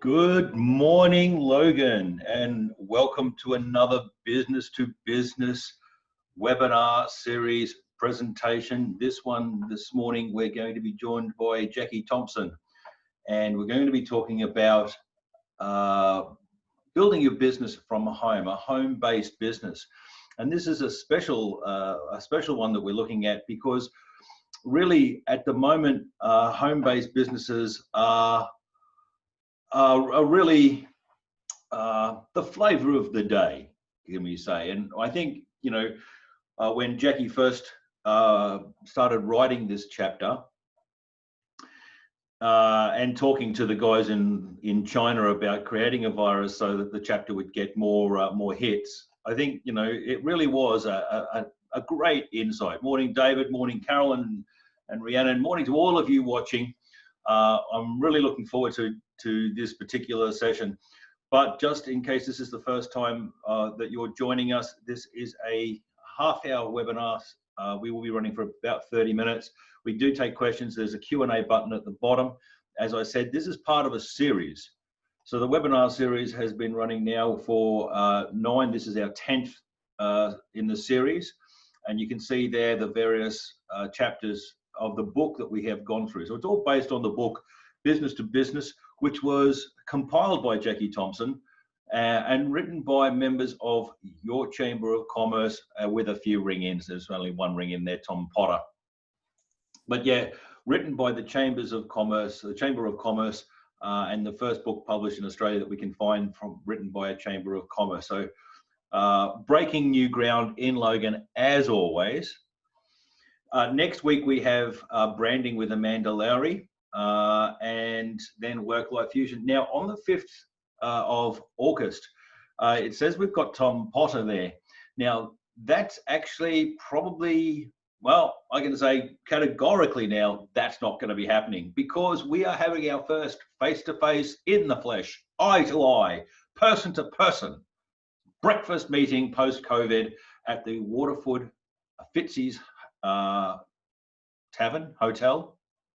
Good morning, Logan, and welcome to another business to business webinar series presentation. This morning, we're going to be joined by Jackie Thompson, and we're going to be talking about building your business from home, a home-based business. And this is a special one that we're looking at because really at the moment, home-based businesses are really the flavor of the day, can we say. And I think, when Jackie first started writing this chapter and talking to the guys in China about creating a virus so that the chapter would get more hits, I think, it really was a great insight. Morning, David. Morning, Carolyn and Rhiannon. Morning to all of you watching. I'm really looking forward to this particular session. But just in case this is the first time that you're joining us, this is a half-hour webinar. We will be running for about 30 minutes. We do take questions. There's a Q&A button at the bottom. As I said, this is part of a series. So the webinar series has been running now for 9. This is our 10th in the series. And you can see there the various chapters of the book that we have gone through. So it's all based on the book Business to Business, which was compiled by Jackie Thompson and written by members of your Chamber of Commerce with a few ring-ins. There's only one ring-in there, Tom Potter. But yeah, written by the Chambers of Commerce, the Chamber of Commerce, and the first book published in Australia that we can find written by a Chamber of Commerce. So breaking new ground in Logan, as always. Next week, we have branding with Amanda Lowry and then Work-Life Fusion. Now, on the 5th of August, it says we've got Tom Potter there. Now, that's actually probably, well, I can say categorically now, that's not going to be happening because we are having our first face-to-face in the flesh, eye-to-eye, person-to-person breakfast meeting post-COVID at the Waterford Fitzy's Tavern, Hotel.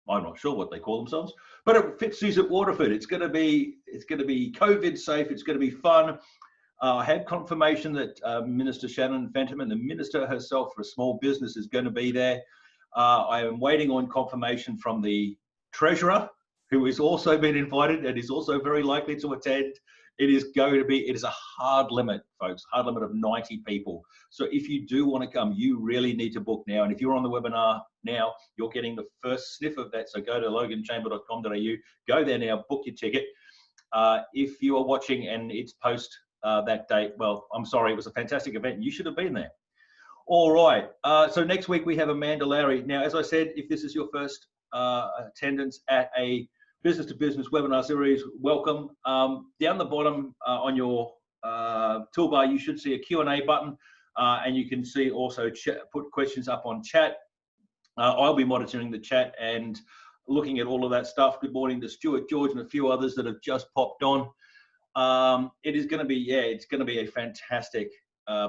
I'm not sure what they call themselves, but it Fitzy's at Waterford. It's going to be COVID safe. It's going to be fun. I had confirmation that Minister Shannon Fentiman, the minister herself for small business, is going to be there. I am waiting on confirmation from the treasurer, who has also been invited and is also very likely to attend. It is a hard limit, folks, hard limit of 90 people. So if you do want to come, you really need to book now. And if you're on the webinar now, you're getting the first sniff of that. So go to loganchamber.com.au, go there now, book your ticket. If you are watching and it's post that date, well, I'm sorry, it was a fantastic event. You should have been there. All right, so next week we have Amanda Lowry. Now, as I said, if this is your first attendance at a business to business webinar series, welcome. Down the bottom on your toolbar, you should see a Q&A button and you can see also put questions up on chat. I'll be monitoring the chat and looking at all of that stuff. Good morning to Stuart, George, and a few others that have just popped on. It's going to be a fantastic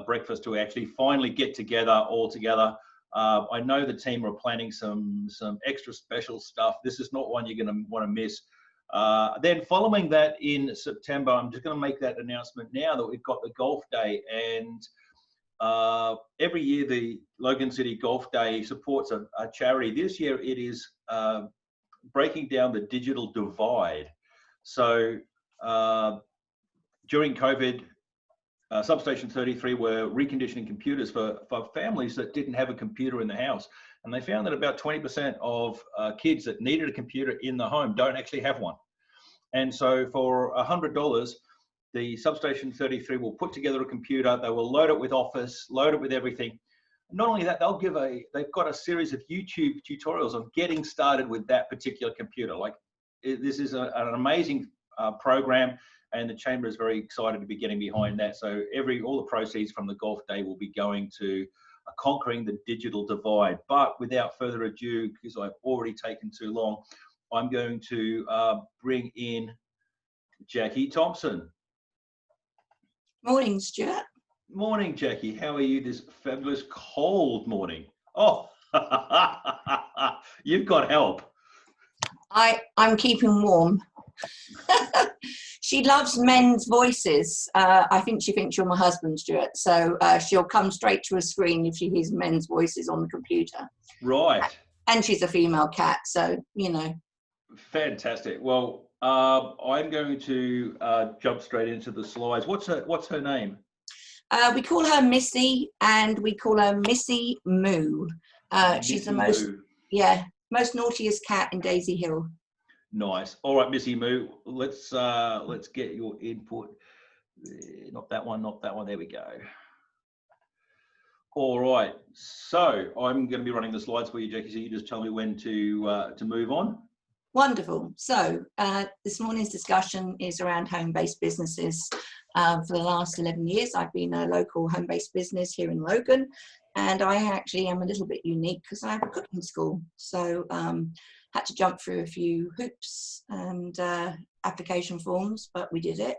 breakfast to actually finally get together all together. I know the team are planning some extra special stuff. This is not one you're going to want to miss. Then following that in September, I'm just going to make that announcement now that we've got the Golf Day. And every year the Logan City Golf Day supports a charity. This year it is breaking down the digital divide. So during COVID, Substation 33 were reconditioning computers for families that didn't have a computer in the house. And they found that about 20% of kids that needed a computer in the home don't actually have one. And so for $100, the Substation 33 will put together a computer. They will load it with Office, load it with everything. Not only that, they've got a series of YouTube tutorials on getting started with that particular computer. Like, this is an amazing program. And the Chamber is very excited to be getting behind that. So all the proceeds from the Golf Day will be going to conquering the digital divide. But without further ado, because I've already taken too long, I'm going to bring in Jackie Thompson. Morning, Stuart. Morning, Jackie. How are you this fabulous cold morning? Oh, you've got help. I'm keeping warm. She loves men's voices. I think she thinks you're my husband, Stuart. So she'll come straight to a screen if she hears men's voices on the computer. Right. And she's a female cat, so, you know. Fantastic. Well, I'm going to jump straight into the slides. What's her name? We call her Missy, and we call her Missy Moo. She's the most naughtiest cat in Daisy Hill. Nice. All right, Missy Moo. Let's get your input. Not that one. There we go. All right. So I'm going to be running the slides for you, Jackie. So you just tell me when to move on. Wonderful. So this morning's discussion is around home-based businesses. For the last 11 years, I've been a local home-based business here in Logan, and I actually am a little bit unique because I have a cooking school. So had to jump through a few hoops and application forms, but we did it.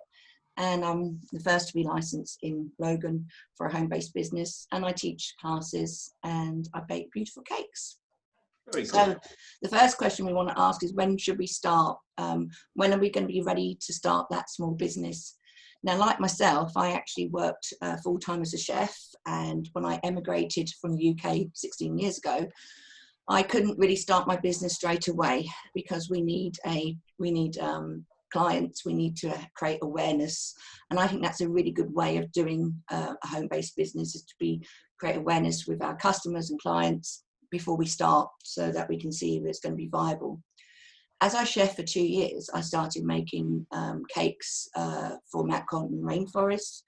And I'm the first to be licensed in Logan for a home-based business, and I teach classes and I bake beautiful cakes. Very cool. So the first question we want to ask is, when should we start? When are we going to be ready to start that small business? Now, like myself, I actually worked full-time as a chef, and when I emigrated from the UK 16 years ago, I couldn't really start my business straight away because we need clients, we need to create awareness, and I think that's a really good way of doing a home-based business, is to create awareness with our customers and clients before we start, so that we can see if it's going to be viable. As I chef for 2 years, I started making cakes for Mount Cotton Rainforest.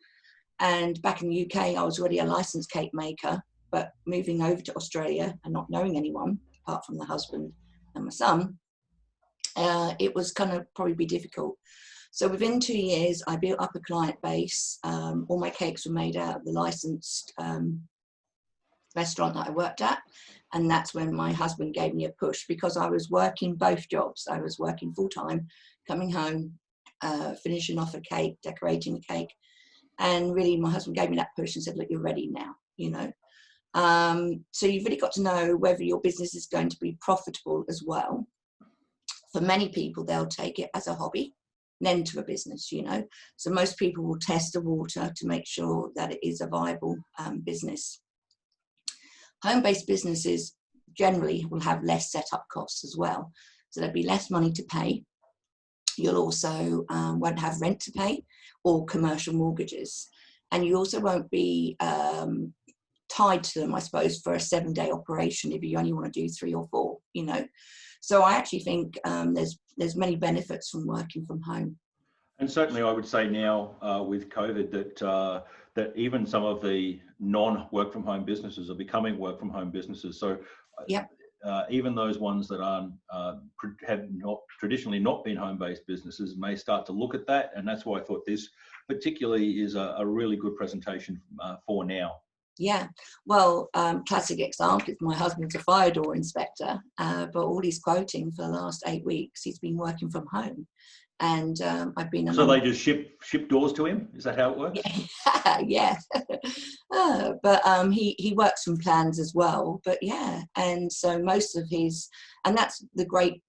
And back in the UK, I was already a licensed cake maker, but moving over to Australia and not knowing anyone, apart from the husband and my son, it was going to probably be difficult. So within 2 years, I built up a client base. All my cakes were made out of the licensed restaurant that I worked at. And that's when my husband gave me a push, because I was working both jobs. I was working full time, coming home, finishing off a cake, decorating a cake. And really my husband gave me that push and said, look, you're ready now, you know. So you've really got to know whether your business is going to be profitable as well. For many people, they'll take it as a hobby, then to a business, you know. So most people will test the water to make sure that it is a viable business. Home-based businesses generally will have less setup costs as well. So there'll be less money to pay. You'll also won't have rent to pay or commercial mortgages. And you also won't be tied to them, I suppose, for a 7-day operation if you only want to do 3 or 4, you know. So I actually think there's many benefits from working from home. And certainly I would say now with COVID that even some of the non-work from home businesses are becoming work from home businesses. So yep. Even those ones that have not traditionally not been home-based businesses may start to look at that. And that's why I thought this particularly is a really good presentation for now. Yeah, well, classic example is my husband's a fire door inspector, but all he's quoting for the last 8 weeks, he's been working from home. And I've been... So they just ship doors to him? Is that how it works? Yeah. But he works from plans as well. But yeah, and so most of his... And that's the great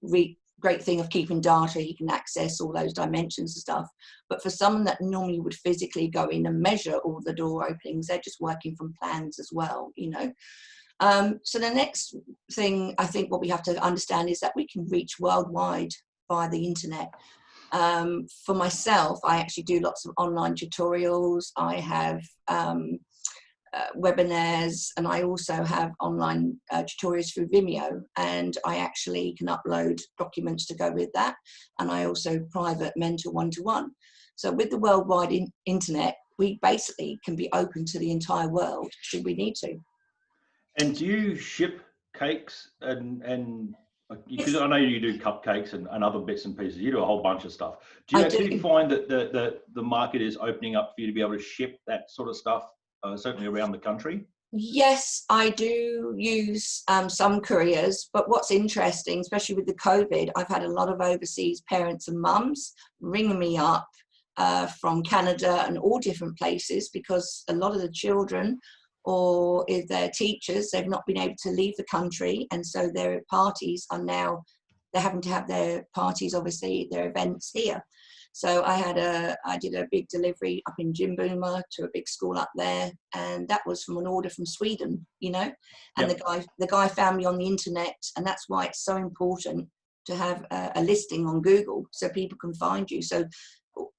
thing of keeping data. He can access all those dimensions and stuff. But for someone that normally would physically go in and measure all the door openings, they're just working from plans as well, you know. So the next thing, I think what we have to understand is that we can reach worldwide via the internet. For myself, I actually do lots of online tutorials. I have webinars, and I also have online tutorials through Vimeo, and I actually can upload documents to go with that. And I also private mentor one-to-one. So with the worldwide internet, we basically can be open to the entire world should we need to. And do you ship cakes and because I know you do cupcakes and other bits and pieces, you do a whole bunch of stuff. Do you actually find that the market is opening up for you to be able to ship that sort of stuff, certainly around the country? Yes, I do use some couriers, but what's interesting, especially with the COVID, I've had a lot of overseas parents and mums ringing me up from Canada and all different places, because a lot of the children, or if they're teachers, they've not been able to leave the country, and so their parties are now they're having to have their parties, obviously, their events here. So I did a big delivery up in Jimbooma to a big school up there, and that was from an order from Sweden, you know. And the guy found me on the internet, and that's why it's so important to have a listing on Google so people can find you. So,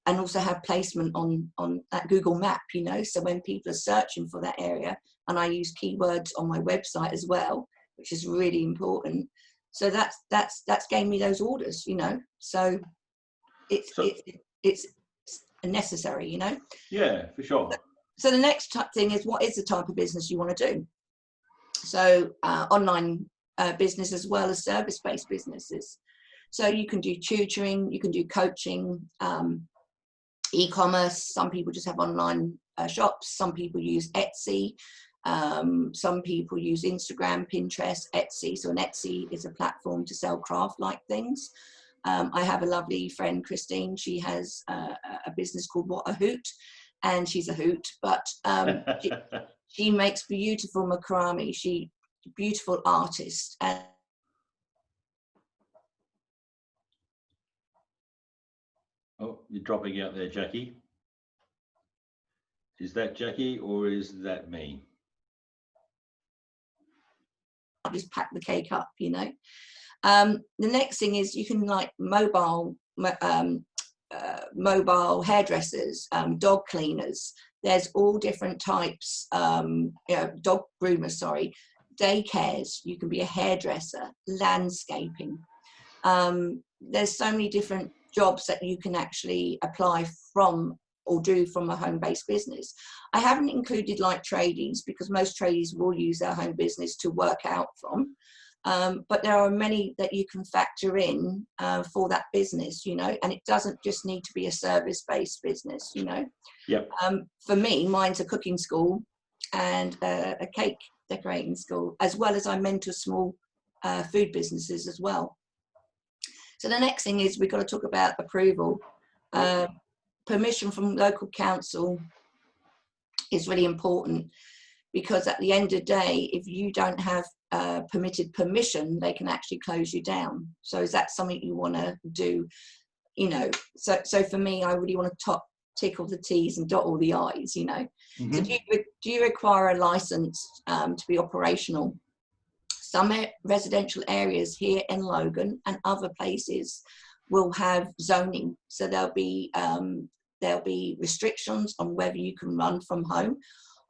and also have placement on that Google map, you know. So when people are searching for that area, and I use keywords on my website as well, which is really important. So that's gave me those orders, you know. So it's necessary, you know. Yeah, for sure. So the next thing is, what is the type of business you want to do? So online business as well as service-based businesses. So you can do tutoring, you can do coaching, e-commerce. Some people just have online shops. Some people use Etsy. Some people use Instagram, Pinterest, Etsy. So an Etsy is a platform to sell craft-like things. I have a lovely friend, Christine. She has a business called What a Hoot, and she's a hoot, but she makes beautiful macrame. She's a beautiful artist. And oh, you're dropping out there, Jackie. Is that Jackie or is that me? I just pack the cake up, you know. The next thing is you can like mobile hairdressers, dog cleaners. There's all different types, dog groomers, sorry, daycares. You can be a hairdresser, landscaping. There's so many different jobs that you can actually apply from or do from a home-based business. I haven't included like tradies because most tradies will use their home business to work out from. But there are many that you can factor in for that business, you know, and it doesn't just need to be a service-based business, you know. Yep. For me, mine's a cooking school and a cake decorating school, as well as I mentor small food businesses as well. So the next thing is we've got to talk about approval. Permission from local council is really important, because at the end of the day, if you don't have permitted permission, they can actually close you down. So is that something you want to do? You know, so for me, I really want to tick all the T's and dot all the I's, you know. Mm-hmm. So do you require a license to be operational? Some residential areas here in Logan and other places will have zoning. So there'll be restrictions on whether you can run from home.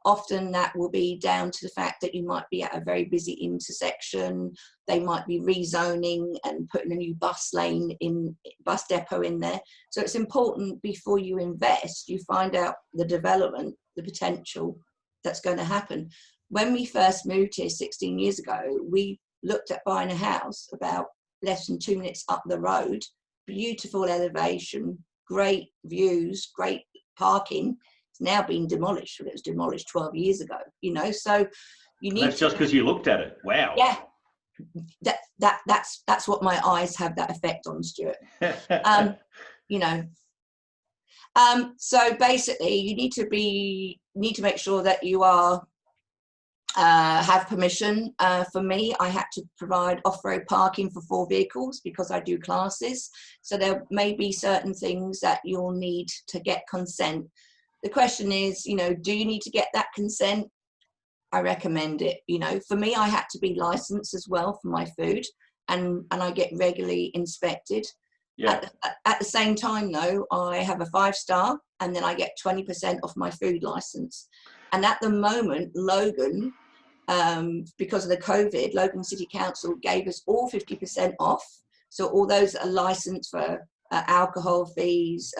Often that will be down to the fact that you might be at a very busy intersection. They might be rezoning and putting a new bus depot in there. So it's important before you invest, you find out the development, the potential that's going to happen. When we first moved here 16 years ago, we looked at buying a house about less than 2 minutes up the road, beautiful elevation, great views, great parking. It's now been demolished. It was demolished 12 years ago, you know. So you need. That's just because you looked at it. Wow. Yeah, that's what my eyes have that effect on, Stuart. You know. So basically, you need to make sure that you are have permission. For me, I had to provide off-road parking for 4 vehicles because I do classes. So there may be certain things that you'll need to get consent. The question is, you know, do you need to get that consent? I recommend it. You know, for me, I had to be licensed as well for my food, and I get regularly inspected. Yeah. At the same time, though, I have a 5-star, and then I get 20% off my food license. And at the moment, Logan, because of the COVID, Logan City Council gave us all 50% off. So all those that are licensed for alcohol fees,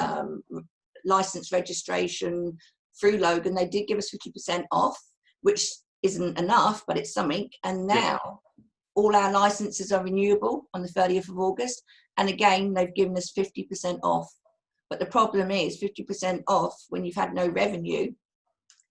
license registration through Logan, they did give us 50% off, which isn't enough, but it's something. And now all our licenses are renewable on the 30th of August. And again, they've given us 50% off. But the problem is 50% off when you've had no revenue,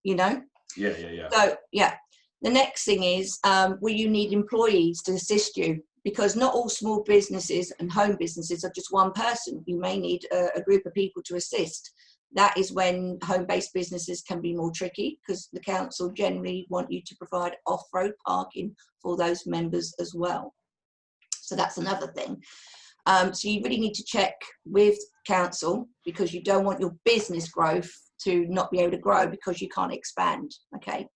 you know? Yeah. So, yeah. The next thing is, will you need employees to assist you? Because not all small businesses and home businesses are just one person. You may need a group of people to assist. That is when home-based businesses can be more tricky, because the council generally want you to provide off-road parking for those members as well. So that's another thing. So you really need to check with council, because you don't want your business growth to not be able to grow because you can't expand. Okay.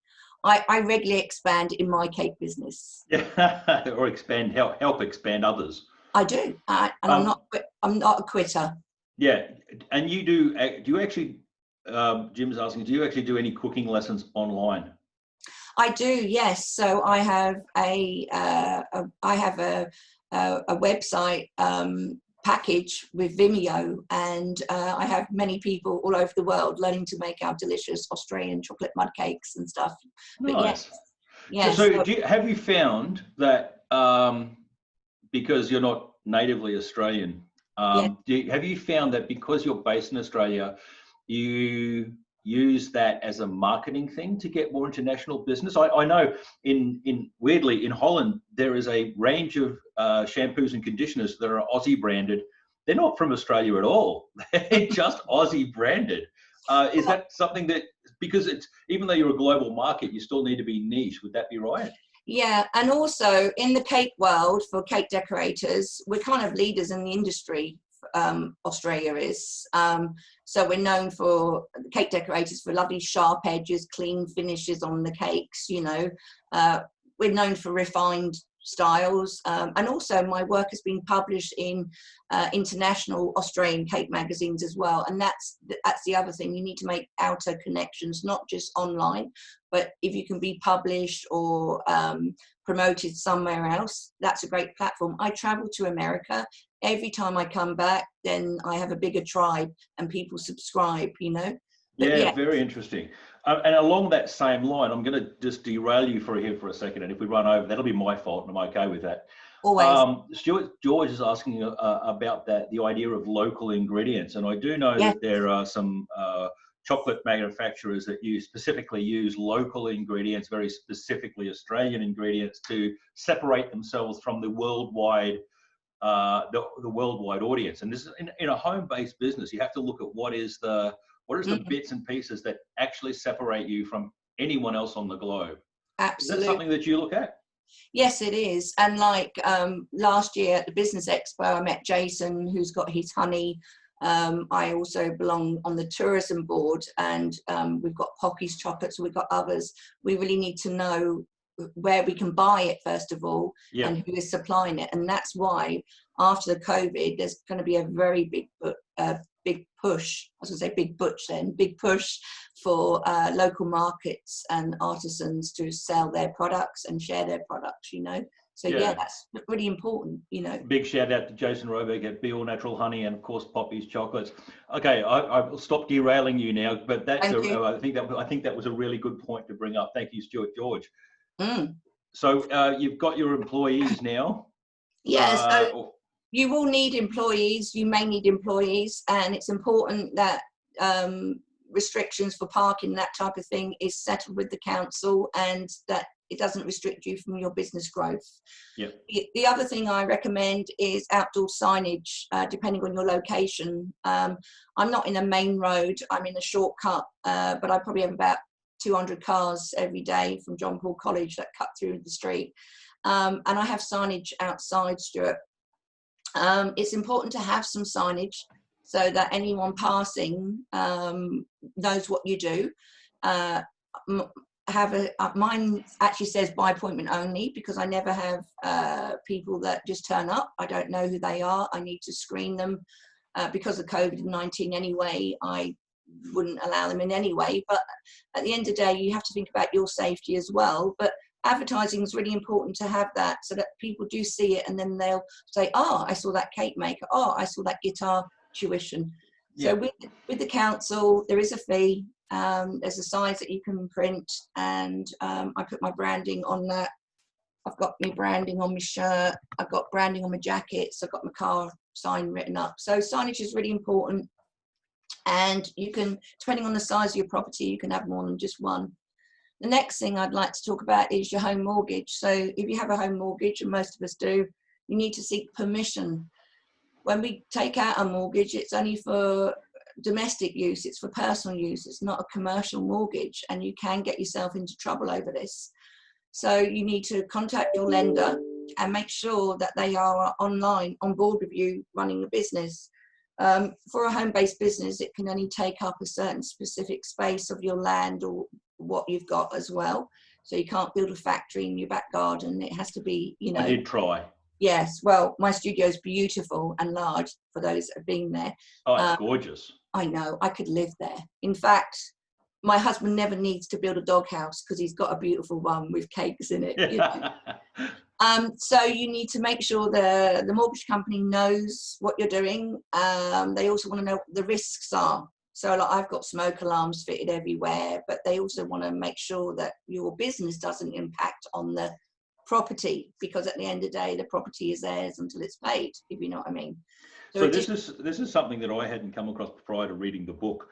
I regularly expand in my cake business. Yeah, or expand, help expand others. I do, and I'm not a quitter. Yeah, and you do you actually, Jim's asking, do you actually do any cooking lessons online? I do, yes. So I have a website package with Vimeo, and I have many people all over the world learning to make our delicious Australian chocolate mud cakes and stuff. But Nice. yes. So have you found that, because you're not natively Australian, have you found that because you're based in Australia, you use that as a marketing thing to get more international business? I know weirdly in Holland, there is a range of shampoos and conditioners that are Aussie branded. They're not from Australia at all. They're just Aussie branded. Is that something that, because it's, even though you're a global market, you still need to be niche? Would that be right? Yeah, and also in the cake world, for cake decorators, we're kind of leaders in the industry. Australia is. So we're known for cake decorators for lovely sharp edges, clean finishes on the cakes, you know. We're known for refined styles, and also my work has been published in international Australian cake magazines as well. And that's the other thing, you need to make outer connections, not just online, but if you can be published or promoted somewhere else, that's a great platform. I travel to America. Every time I come back, then I have a bigger tribe and people subscribe, you know. But yeah, very interesting. And along that same line, I'm going to just derail you here for a second. And if we run over, that'll be my fault, and I'm okay with that. Always. Stuart George is asking about the idea of local ingredients. And I do know that there are some chocolate manufacturers that specifically use local ingredients, very specifically Australian ingredients, to separate themselves from the worldwide the worldwide audience. And this is in a home-based business. You have to look at what is the bits and pieces that actually separate you from anyone else on the globe. Absolutely. Is that something that you look at? Yes, it is. And like last year at the Business Expo, I met Jason, who's got his honey. I also belong on the tourism board, and we've got Pocky's chocolates, we've got others. We really need to know where we can buy it, first of all, and who is supplying it. And that's why after the COVID, there's going to be a very big push. I was going to say big butch then, big push for local markets and artisans to sell their products and share their products, you know. So yeah, that's really important, you know. Big shout out to Jason Roberg at Be All Natural Honey, and of course Poppy's Chocolates. Okay, I'll stop derailing you now, but that's I think that was a really good point to bring up. Thank you, Stuart George. So you've got your employees now. Yes. So you will need employees. You may need employees, and it's important that restrictions for parking, that type of thing, is settled with the council, and that it doesn't restrict you from your business growth. Yep. The other thing I recommend is outdoor signage, depending on your location. I'm not in a main road, I'm in a shortcut, but I probably have about 200 cars every day from John Paul College that cut through the street. And I have signage outside, Stuart. It's important to have some signage so that anyone passing knows what you do. Mine actually says by appointment only, because I never have people that just turn up. I don't know who they are. I need to screen them because of COVID-19 anyway. I wouldn't allow them in anyway. But at the end of the day, you have to think about your safety as well. But advertising is really important to have that, so that people do see it, and then they'll say, oh, I saw that cake maker. Oh, I saw that guitar tuition. So with the council, there is a fee. There's a size that you can print, and I put my branding on that. I've got my branding on my shirt. I've got branding on my jackets. I've got my car sign written up. So signage is really important. And you can, depending on the size of your property, you can have more than just one. The next thing I'd like to talk about is your home mortgage. So if you have a home mortgage, and most of us do, you need to seek permission. When we take out a mortgage, it's only for domestic use, it's for personal use, it's not a commercial mortgage, and you can get yourself into trouble over this. So you need to contact your lender and make sure that they are online on board with you running a business. For a home-based business, it can only take up a certain specific space of your land or what you've got as well. So you can't build a factory in your back garden. It has to be, you know. I did try. Yes, well, my studio is beautiful and large for those that have been there. Oh, it's gorgeous. I know, I could live there. In fact, my husband never needs to build a doghouse because he's got a beautiful one with cakes in it. You know? So you need to make sure the mortgage company knows what you're doing. They also want to know what the risks are. So like, I've got smoke alarms fitted everywhere, but they also want to make sure that your business doesn't impact on the property, because at the end of the day, the property is theirs until it's paid, if you know what I mean. So this is something that I hadn't come across prior to reading the book.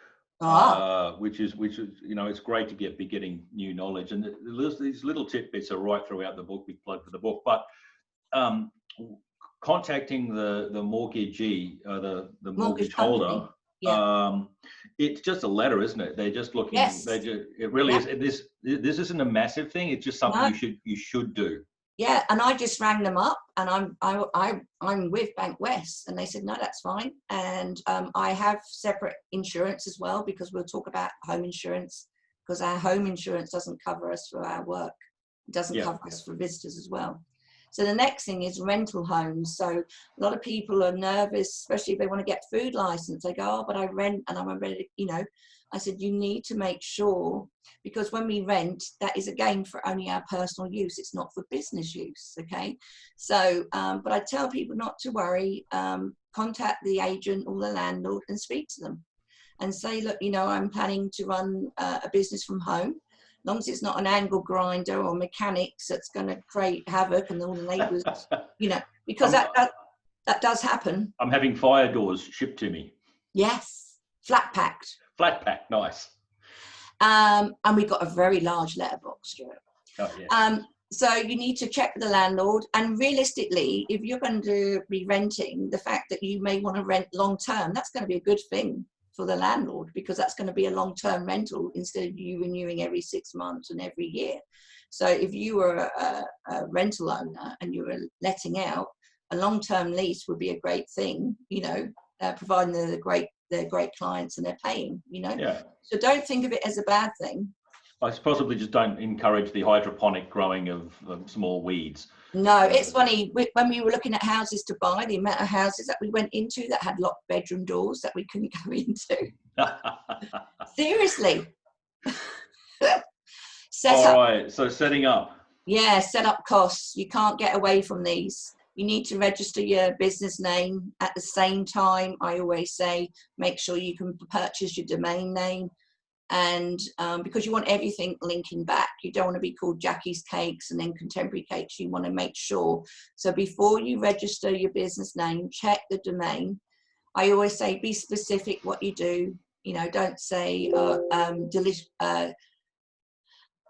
Which is you know, it's great to be getting new knowledge, and these little tidbits are right throughout the book. Big plug for the book, but contacting the mortgagee, the mortgage holder, it's just a letter, isn't it? They're just looking. Yes. It really is. This isn't a massive thing. It's just something you should do. Yeah, and I just rang them up, and I'm with Bank West, and they said no, that's fine. And I have separate insurance as well, because we'll talk about home insurance, because our home insurance doesn't cover us for our work. It doesn't cover us for visitors as well. So the next thing is rental homes. So a lot of people are nervous, especially if they want to get food license. They go, oh, but I rent and I'm ready, you know. I said, you need to make sure, because when we rent, that is again for only our personal use. It's not for business use, okay? So, but I tell people not to worry, contact the agent or the landlord and speak to them and say, look, you know, I'm planning to run a business from home. As long as it's not an angle grinder or mechanics that's going to create havoc and all the neighbours, you know, because that does happen. I'm having fire doors shipped to me. Yes, flat packed. Flat pack, nice. And we've got a very large letterbox, Stuart. Oh, yeah. So you need to check with the landlord, and realistically, if you're going to be renting, the fact that you may want to rent long term, that's going to be a good thing for the landlord, because that's going to be a long term rental instead of you renewing every 6 months and every year. So if you were a rental owner and you were letting out, a long term lease would be a great thing, you know, providing they're great clients and they're paying, you know. Yeah. So don't think of it as a bad thing. I possibly just don't encourage the hydroponic growing of small weeds. No, it's funny, when we were looking at houses to buy, the amount of houses that we went into that had locked bedroom doors that we couldn't go into. Seriously. All right, so setting up. Yeah, set up costs. You can't get away from these. You need to register your business name. At the same time, I always say, make sure you can purchase your domain name. And because you want everything linking back, you don't want to be called Jackie's Cakes and then Contemporary Cakes. You want to make sure. So before you register your business name, check the domain. I always say, be specific what you do. You know, don't say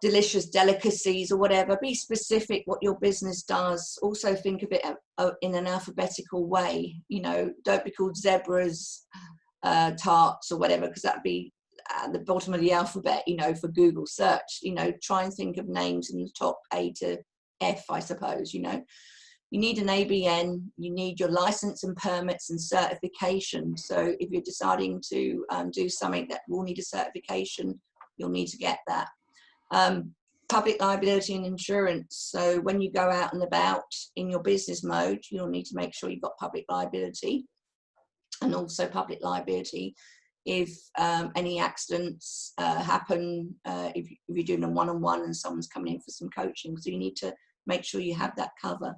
delicious delicacies or whatever. Be specific what your business does. Also think of it in an alphabetical way. You know, don't be called Zebras Tarts or whatever, because that'd be at the bottom of the alphabet, you know, for Google search. You know, try and think of names in the top A to F, I suppose. You know, you need an ABN, you need your license and permits and certification. So if you're deciding to do something that will need a certification, you'll need to get that. Public liability and insurance. So when you go out and about in your business mode, you'll need to make sure you've got public liability, and also public liability if any accidents happen, if you're doing a one-on-one and someone's coming in for some coaching. So you need to make sure you have that cover.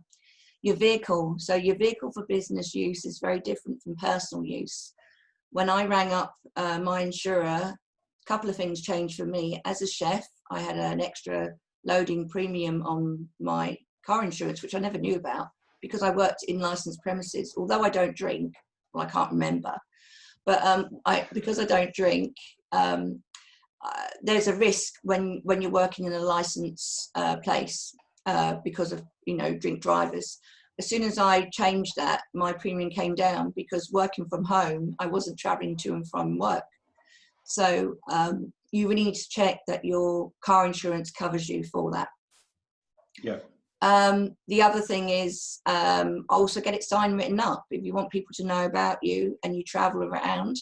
Your vehicle. So your vehicle for business use is very different from personal use. When I rang up my insurer, a couple of things changed for me. As a chef, I had an extra loading premium on my car insurance, which I never knew about because I worked in licensed premises. Although I don't drink, well, I can't remember, but because I don't drink, there's a risk when you're working in a licensed place because of, you know, drink drivers. As soon as I changed that, my premium came down because working from home, I wasn't traveling to and from work. So you really need to check that your car insurance covers you for that. Yeah. The other thing is also get it signed written up. If you want people to know about you and you travel around,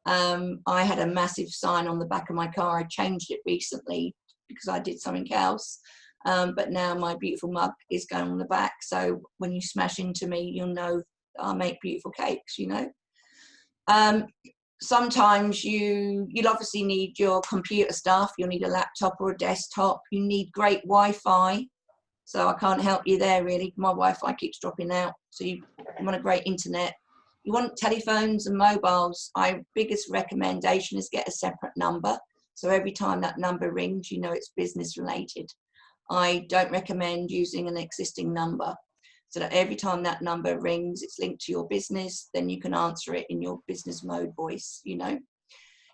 I had a massive sign on the back of my car. I changed it recently because I did something else. But now my beautiful mug is going on the back. So when you smash into me, you'll know I make beautiful cakes, you know. Sometimes you'll obviously need your computer stuff. You'll need a laptop or a desktop. You need great Wi-Fi. So I can't help you there really. My Wi-Fi keeps dropping out. So you want a great internet. You want telephones and mobiles. My biggest recommendation is get a separate number. So every time that number rings, you know it's business related. I don't recommend using an existing number. So that every time that number rings, it's linked to your business, then you can answer it in your business mode voice, you know.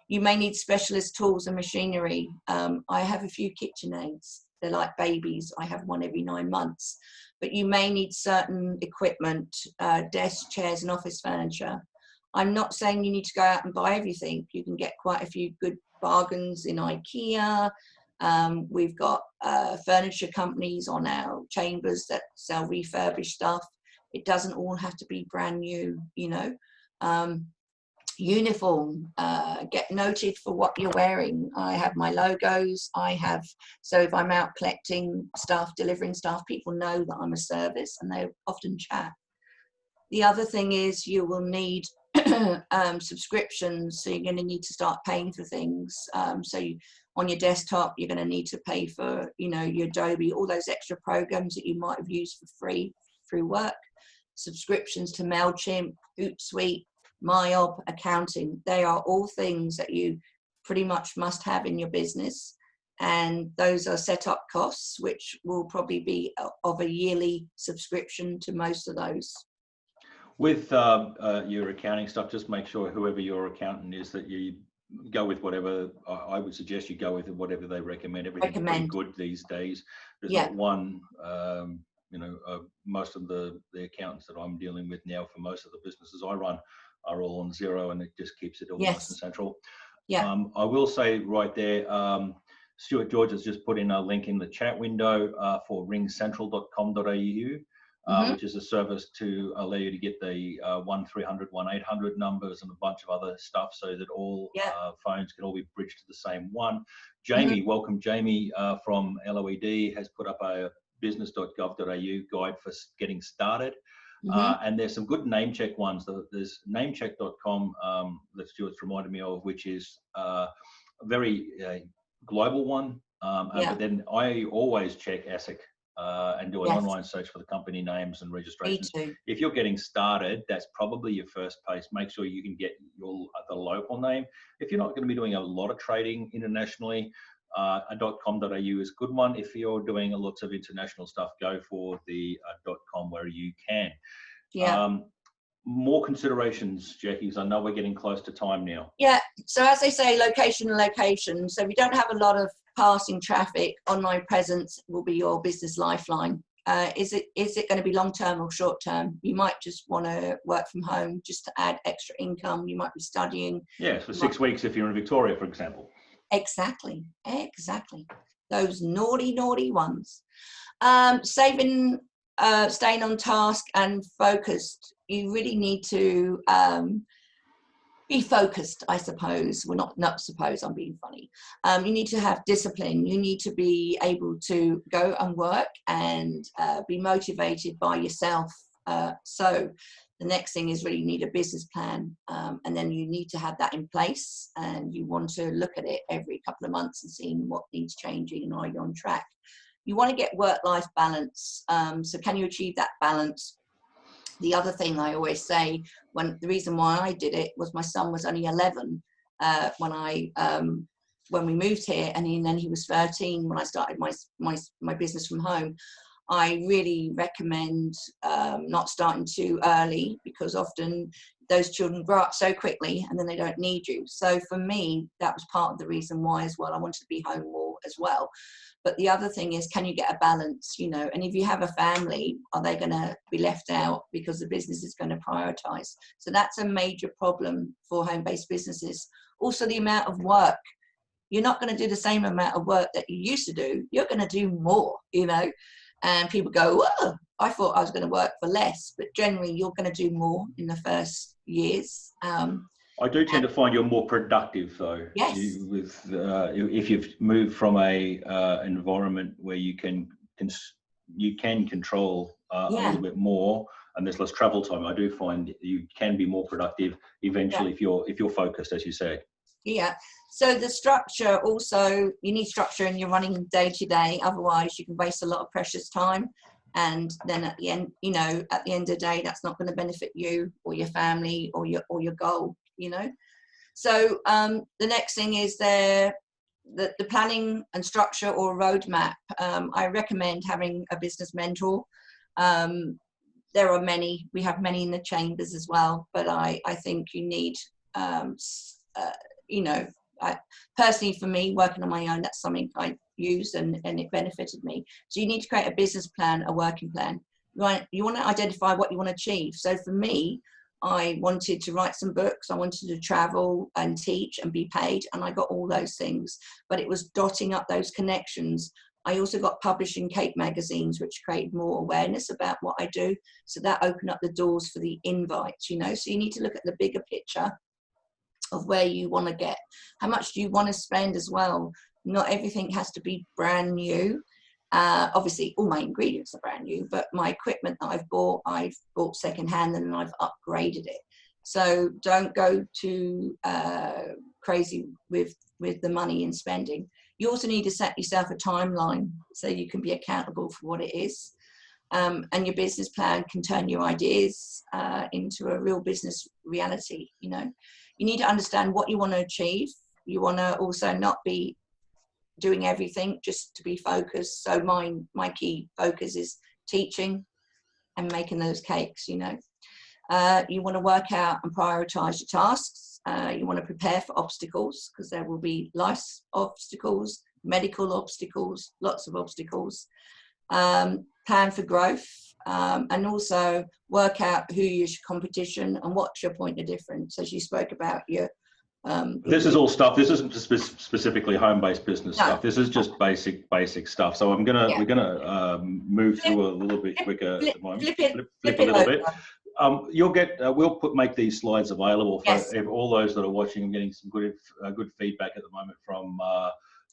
You may need specialist tools and machinery. I have a few KitchenAids. They're like babies. I have one every 9 months. But you may need certain equipment, desks, chairs, and office furniture. I'm not saying you need to go out and buy everything. You can get quite a few good bargains in IKEA. We've got furniture companies on our chambers that sell refurbished stuff. It doesn't all have to be brand new, you know. Uniform, get noted for what you're wearing. I have my logos. So if I'm out collecting stuff, delivering stuff, people know that I'm a service and they often chat. The other thing is you will need subscriptions. So you're going to need to start paying for things. On your desktop, you're going to need to pay for, you know, your Adobe, all those extra programs that you might have used for free through work. Subscriptions to MailChimp, Hootsuite, MyOb, accounting. They are all things that you pretty much must have in your business. And those are setup costs, which will probably be of a yearly subscription to most of those. With your accounting stuff, just make sure whoever your accountant is that you go with whatever. I would suggest you go with whatever they recommend. Everything's pretty good these days. There's not one. You know, most of the accountants that I'm dealing with now for most of the businesses I run are all on Xero, and it just keeps it all nice and central. I will say right there, Stuart George has just put in a link in the chat window for ringcentral.com.au, which is a service to allow you to get the 1300, 1800 numbers and a bunch of other stuff so that all phones can all be bridged to the same one. Jamie, welcome. Jamie from LOED has put up a business.gov.au guide for getting started. And there's some good name check ones. There's namecheck.com that Stuart's reminded me of, which is a very global one. But then I always check ASIC and do an online search for the company names and registrations. Me too. If you're getting started, that's probably your first place. Make sure you can get the local name. If you're not going to be doing a lot of trading internationally, .com.au is a good one. If you're doing lots of international stuff, go for the .com where you can. More considerations, Jackie, because I know we're getting close to time now. So as they say, location. So if you don't have a lot of passing traffic, online presence will be your business lifeline. Is it going to be long term or short term? You might just want to work from home just to add extra income. You might be studying. For 6 weeks if you're in Victoria, for example. Exactly. Those naughty ones. Staying on task and focused. You really need to be focused, I suppose. Well, not suppose, I'm being funny. You need to have discipline. You need to be able to go and work and be motivated by yourself. So the next thing is really you need a business plan, and then you need to have that in place, and you want to look at it every couple of months and seeing what needs changing and are you on track. You want to get work-life balance. So can you achieve that balance? The other thing I always say, the reason why I did it was my son was only 11 when we moved here, and then he was 13 when I started my business from home. I really recommend not starting too early, because often those children grow up so quickly and then they don't need you. So for me, that was part of the reason why as well. I wanted to be home more as well. But the other thing is, can you get a balance, you know? And if you have a family, are they going to be left out because the business is going to prioritize? So that's a major problem for home-based businesses. Also, the amount of work. You're not going to do the same amount of work that you used to do. You're going to do more, you know? And people go, oh, I thought I was going to work for less, but generally you're going to do more in the first years. I do tend to find you're more productive though. Yes. If you've moved from a environment where you can control a little bit more, and there's less travel time, I do find you can be more productive eventually if you're focused, as you say. Yeah. So the structure also, you need structure in your running day to day. Otherwise, you can waste a lot of precious time. And then at the end, at the end of the day, that's not going to benefit you or your family or your goal, So the next thing is the planning and structure or roadmap. I recommend having a business mentor. There are many, we have many in the chambers as well, but I think you need, personally for me, working on my own, that's something I used and it benefited me. So you need to create a business plan, a working plan. You want to identify what you want to achieve. So for me, I wanted to write some books. I wanted to travel and teach and be paid. And I got all those things, but it was dotting up those connections. I also got published in Cape magazines, which created more awareness about what I do. So that opened up the doors for the invites, So you need to look at the bigger picture of where you want to get. How much do you want to spend as well? Not everything has to be brand new. Obviously, all my ingredients are brand new, but my equipment that I've bought secondhand and I've upgraded it. So don't go too crazy with the money and spending. You also need to set yourself a timeline so you can be accountable for what it is. And your business plan can turn your ideas into a real business reality. You need to understand what you want to achieve. You want to also not be doing everything just to be focused. So my key focus is teaching and making those cakes. You want to work out and prioritize your tasks. You want to prepare for obstacles, because there will be life obstacles, medical obstacles, lots of obstacles. Plan for growth, and also work out who your competition and what's your point of difference. As you spoke about your this is all stuff. This isn't specifically home-based business stuff. This is just basic stuff. So we're gonna move through a little bit quicker at the moment. Flip a little bit. You'll get. Make these slides available for all those that are watching. I'm getting some good feedback at the moment from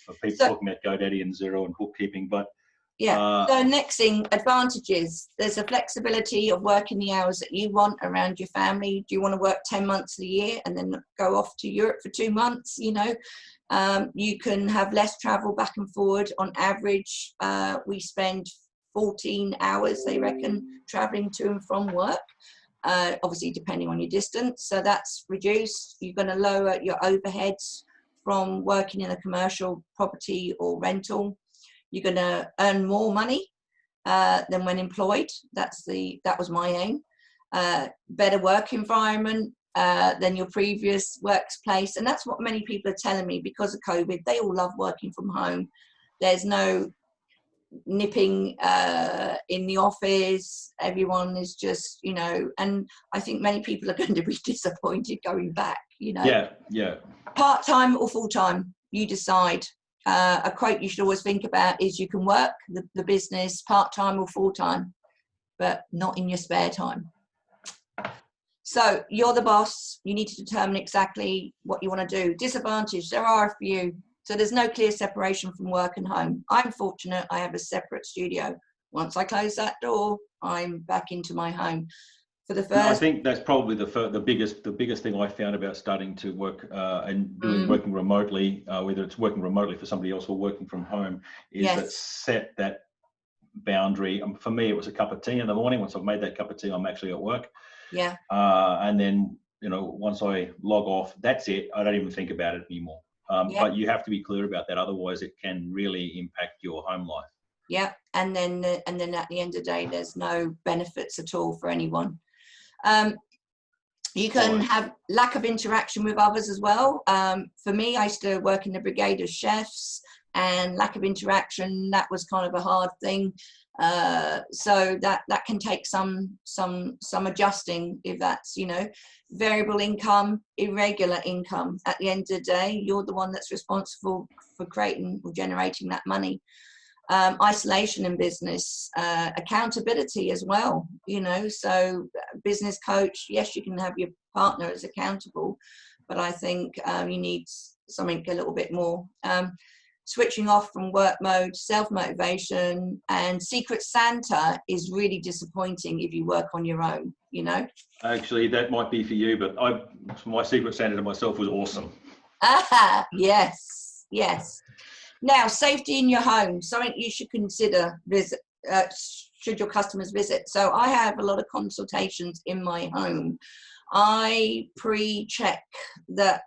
for people talking about GoDaddy and Xero and bookkeeping, but. So next thing, advantages. There's a flexibility of working the hours that you want around your family. Do you want to work 10 months of the year and then go off to Europe for 2 months? You can have less travel back and forward. On average, we spend 14 hours, they reckon, traveling to and from work, obviously depending on your distance. So that's reduced. You're going to lower your overheads from working in a commercial property or rental. You're going to earn more money than when employed. That was my aim. Better work environment than your previous workplace. And that's what many people are telling me because of COVID. They all love working from home. There's no nipping in the office. Everyone is just, and I think many people are going to be disappointed going back, Yeah. Part-time or full-time, you decide. A quote you should always think about is you can work the business part-time or full-time, but not in your spare time. So you're the boss. You need to determine exactly what you want to do. Disadvantage, there are a few. So there's no clear separation from work and home. I'm fortunate I have a separate studio. Once I close that door, I'm back into my home. For the first, I think that's probably the biggest thing I found about starting to work and working remotely, whether it's working remotely for somebody else or working from home, is that set that boundary. For me, it was a cup of tea in the morning. Once I've made that cup of tea, I'm actually at work. Yeah. And then once I log off, that's it. I don't even think about it anymore. But you have to be clear about that, otherwise it can really impact your home life. Yeah, and then at the end of the day, there's no benefits at all for anyone. You can have lack of interaction with others as well. For me, I used to work in the brigade of chefs, and lack of interaction, that was kind of a hard thing. So that can take some adjusting, if that's, variable income, irregular income. At the end of the day, you're the one that's responsible for creating or generating that money. Isolation in business, accountability as well, you know. So business coach, yes, you can have your partner as accountable, but I think you need something a little bit more. Switching off from work mode, self-motivation, and Secret Santa is really disappointing if you work on your own, you know. Actually, that might be for you, but my Secret Santa to myself was awesome. Yes, yes. Now, safety in your home, something you should consider should your customers visit. So I have a lot of consultations in my home. I pre-check that.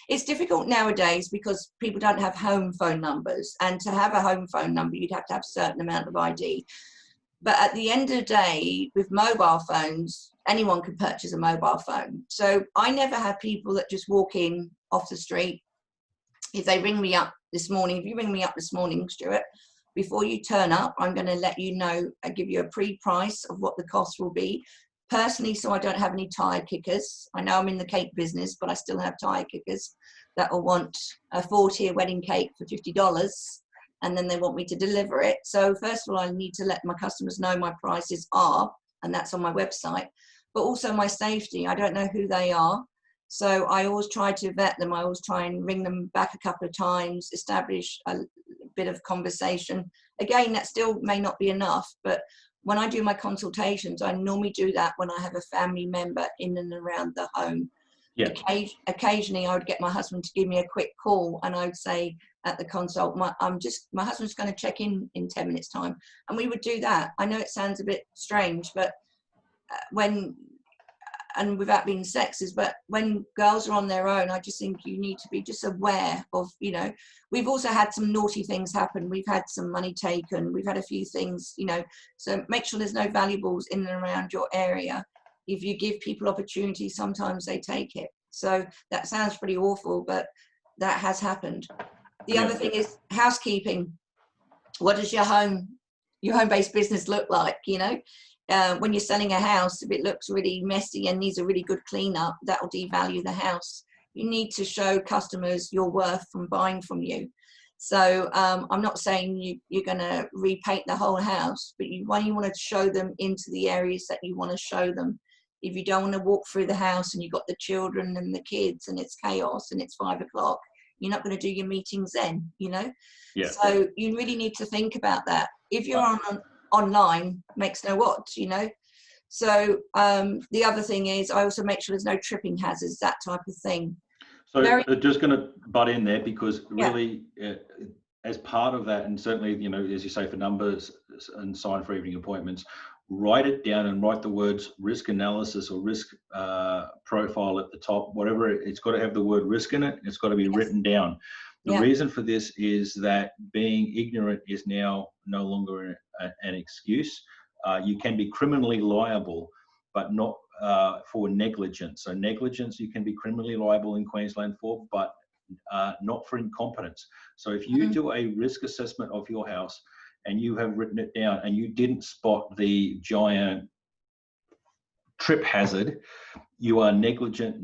It's difficult nowadays because people don't have home phone numbers, and to have a home phone number, you'd have to have a certain amount of ID. But at the end of the day, with mobile phones, anyone can purchase a mobile phone. So I never have people that just walk in off the street. If they ring me up this morning, if you ring me up this morning, Stuart, before you turn up, I'm going to let you know, give you a pre-price of what the cost will be. Personally, so I don't have any tire kickers. I know I'm in the cake business, but I still have tire kickers that will want a 4-tier wedding cake for $50, and then they want me to deliver it. So first of all, I need to let my customers know my prices are, and that's on my website, but also my safety. I don't know who they are. So I always try to vet them. I always try and ring them back a couple of times, establish a bit of conversation. Again, that still may not be enough, but when I do my consultations, I normally do that when I have a family member in and around the home. Yeah. Occasionally, I would get my husband to give me a quick call, and I would say at the consult, my husband's going to check in 10 minutes time, and we would do that. I know it sounds a bit strange, but and without being sexist, but when girls are on their own, I just think you need to be just aware of, you know, we've also had some naughty things happen. We've had some money taken. We've had a few things, you know, so make sure there's no valuables in and around your area. If you give people opportunity, sometimes they take it. So that sounds pretty awful, but that has happened. The other thing is housekeeping. What does your home-based business look like, you know? When you're selling a house, if it looks really messy and needs a really good cleanup, that will devalue the house. You need to show customers your worth from buying from you. So I'm not saying you're going to repaint the whole house, but you want to show them into the areas that you want to show them. If you don't want to walk through the house and you've got the children and the kids and it's chaos and it's 5 o'clock, you're not going to do your meetings then, you know? Yeah. So you really need to think about that. If you're online, makes no odds, you know. So the other thing is I also make sure there's no tripping hazards, that type of thing. So just going to butt in there because really as part of that, and certainly, you know, as you say, for numbers and sign for evening appointments, write it down and write the words risk analysis or risk profile at the top, whatever. It's got to have the word risk in it. It's got to be written down. The reason for this is that being ignorant is now no longer an excuse. You can be criminally liable, but not for negligence. So negligence you can be criminally liable in Queensland for, but not for incompetence. So if you do a risk assessment of your house and you have written it down and you didn't spot the giant trip hazard, you are negligent,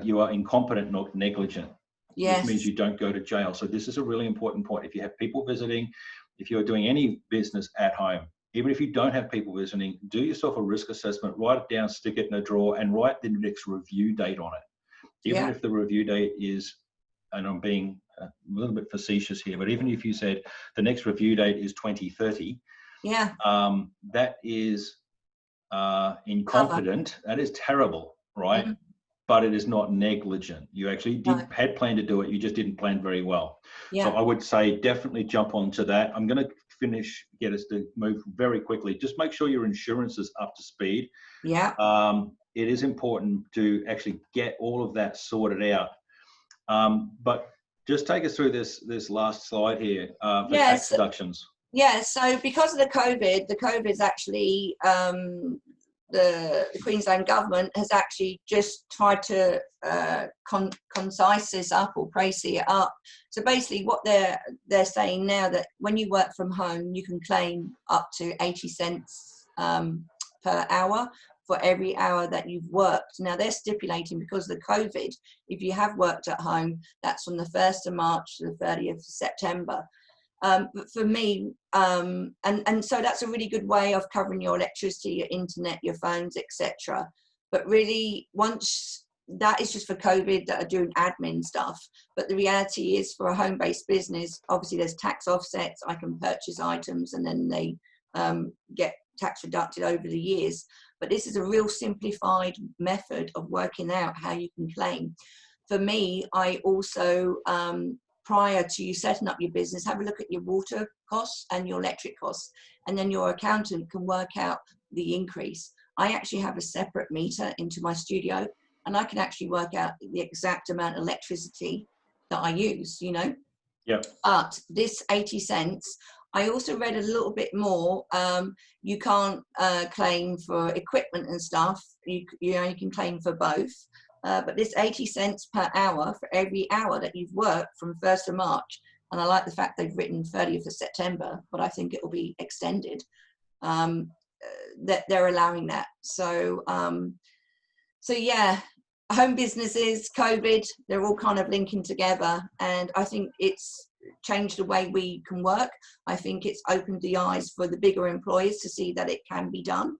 you are incompetent, not negligent. Yes. Which means you don't go to jail. So this is a really important point. If you have people visiting, if you're doing any business at home, even if you don't have people visiting, do yourself a risk assessment, write it down, stick it in a drawer, and write the next review date on it. Even if the review date is, and I'm being a little bit facetious here, but even if you said the next review date is 2030, that is incompetent. That is terrible, right? But it is not negligent. You actually had planned to do it, you just didn't plan very well. So I would say definitely jump onto that. I'm going to get us to move very quickly. Just make sure your insurance is up to speed. It is important to actually get all of that sorted out. But just take us through this last slide here for tax deductions. So because of the COVID's actually the Queensland government has actually just tried to concise this up or praise it up. So basically what they're saying now that when you work from home, you can claim up to 80 cents per hour for every hour that you've worked. Now they're stipulating because of the COVID, if you have worked at home, that's from the 1st of March to the 30th of September. But for me, and so that's a really good way of covering your electricity, your internet, your phones, etc. But really, once that is just for COVID that are doing admin stuff. But the reality is, for a home-based business, obviously there's tax offsets. I can purchase items and then they get tax deducted over the years. But this is a real simplified method of working out how you can claim. For me, I also, prior to you setting up your business, have a look at your water costs and your electric costs, and then your accountant can work out the increase. I actually have a separate meter into my studio, and I can actually work out the exact amount of electricity that I use, you know. Yep. But this 80 cents, I also read a little bit more. You can't claim for equipment and stuff. You know, you can claim for both. But this 80 cents per hour for every hour that you've worked from 1st of March, and I like the fact they've written 30th of September, but I think it will be extended, that they're allowing that. So, so yeah, home businesses, COVID, they're all kind of linking together. And I think it's changed the way we can work. I think it's opened the eyes for the bigger employers to see that it can be done.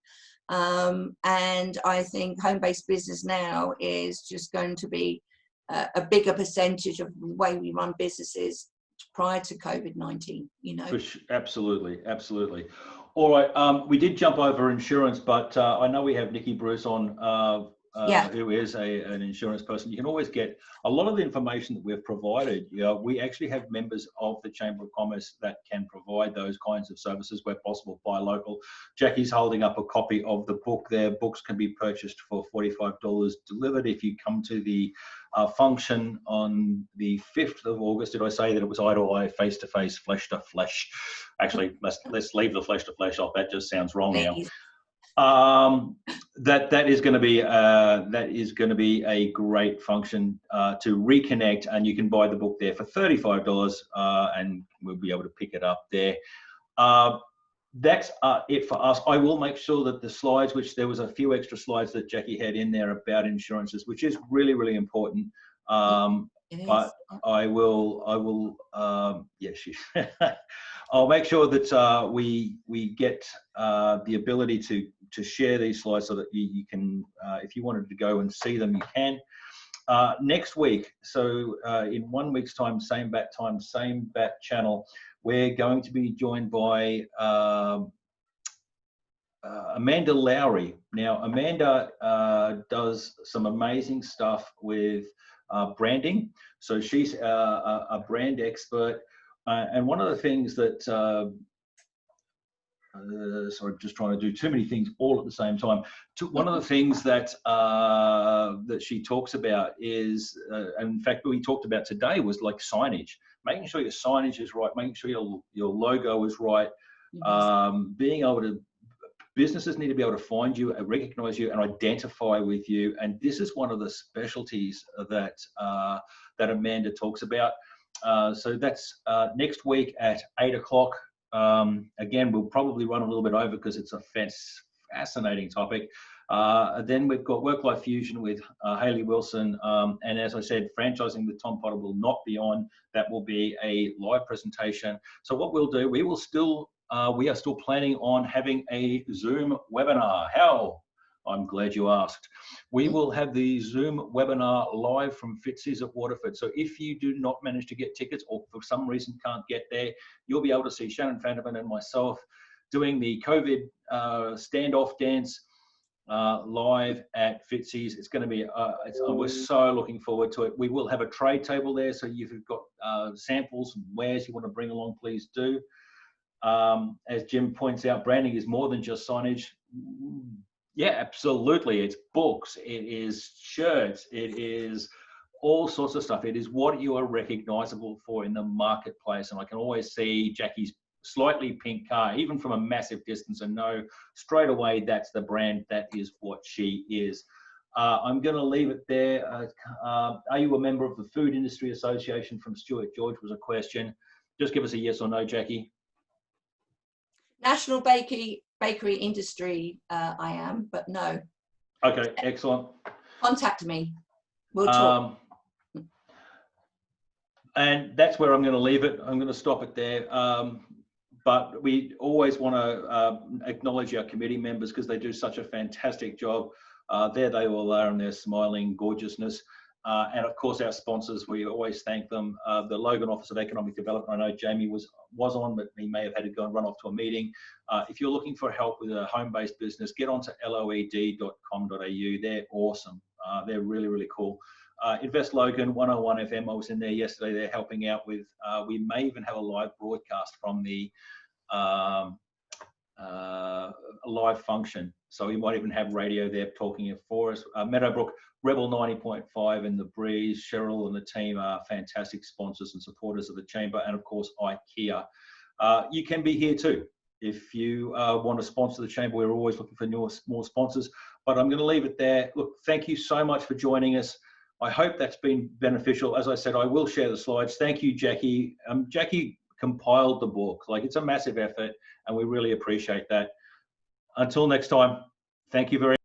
And I think home-based business now is just going to be a bigger percentage of the way we run businesses prior to COVID-19, you know. Absolutely, absolutely. All right, we did jump over insurance, but I know we have Nikki Bruce on, who is an insurance person. You can always get a lot of the information that we've provided. You know, we actually have members of the Chamber of Commerce that can provide those kinds of services where possible. Buy local. Jackie's holding up a copy of the book there. Books can be purchased for $45 delivered. If you come to the function on the 5th of August, did I say that it was eye to eye, face to face, flesh to flesh? Actually, let's leave the flesh to flesh off. That just sounds wrong now. That is going to be a great function to reconnect, and you can buy the book there for $35, and we'll be able to pick it up there. That's it for us. I will make sure that the slides, which there was a few extra slides that Jackie had in there about insurances, which is really, really important. But I will I'll make sure that we get the ability to share these slides so that you can, if you wanted to go and see them, you can. Next week, so in 1 week's time, same bat time, same bat channel, we're going to be joined by Amanda Lowry. Now, Amanda does some amazing stuff with branding. So she's a brand expert. And one of the things that, sorry, I'm just trying to do too many things all at the same time. One of the things that that she talks about is, and in fact, what we talked about today was like signage, making sure your signage is right, making sure your logo is right, being able to, businesses need to be able to find you, recognize you, and identify with you. And this is one of the specialties that that Amanda talks about. So that's next week at 8 o'clock. Again, we'll probably run a little bit over because it's a fascinating topic. Then we've got Work-Life Fusion with Hayley Wilson. And as I said, Franchising with Tom Potter will not be on. That will be a live presentation. So what we'll do, we are still planning on having a Zoom webinar. How? I'm glad you asked. We will have the Zoom webinar live from Fitzy's at Waterford. So if you do not manage to get tickets or for some reason can't get there, you'll be able to see Shannon Vanderman and myself doing the COVID standoff dance live at Fitzy's. It's going to be, we're so looking forward to it. We will have a trade table there. So if you've got samples and wares you want to bring along, please do. As Jim points out, branding is more than just signage. Yeah, absolutely. It's books, it is shirts, it is all sorts of stuff. It is what you are recognizable for in the marketplace. And I can always see Jackie's slightly pink car, even from a massive distance, and know straight away that's the brand, that is what she is. I'm going to leave it there. Are you a member of the Food Industry Association? From Stuart George was a question. Just give us a yes or no, Jackie. National Bakery Industry, I am, but no. Okay, excellent. Contact me. We'll talk. And that's where I'm going to leave it. I'm going to stop it there. But we always want to acknowledge our committee members because they do such a fantastic job. There they all are in their smiling gorgeousness. And of course, our sponsors, we always thank them. The Logan Office of Economic Development, I know Jamie was on, but he may have had to go and run off to a meeting. If you're looking for help with a home-based business, get onto loed.com.au. They're awesome. They're really, really cool. Invest Logan 101 FM. I was in there yesterday. They're helping out with, we may even have a live broadcast from the live function. So we might even have radio there talking it for us. Meadowbrook, Rebel 90.5 and The Breeze, Cheryl and the team are fantastic sponsors and supporters of the Chamber. And of course, IKEA. You can be here too. If you want to sponsor the Chamber, we're always looking for more sponsors. But I'm going to leave it there. Look, thank you so much for joining us. I hope that's been beneficial. As I said, I will share the slides. Thank you, Jackie. Jackie compiled the book. Like, it's a massive effort, and we really appreciate that. Until next time, thank you very much.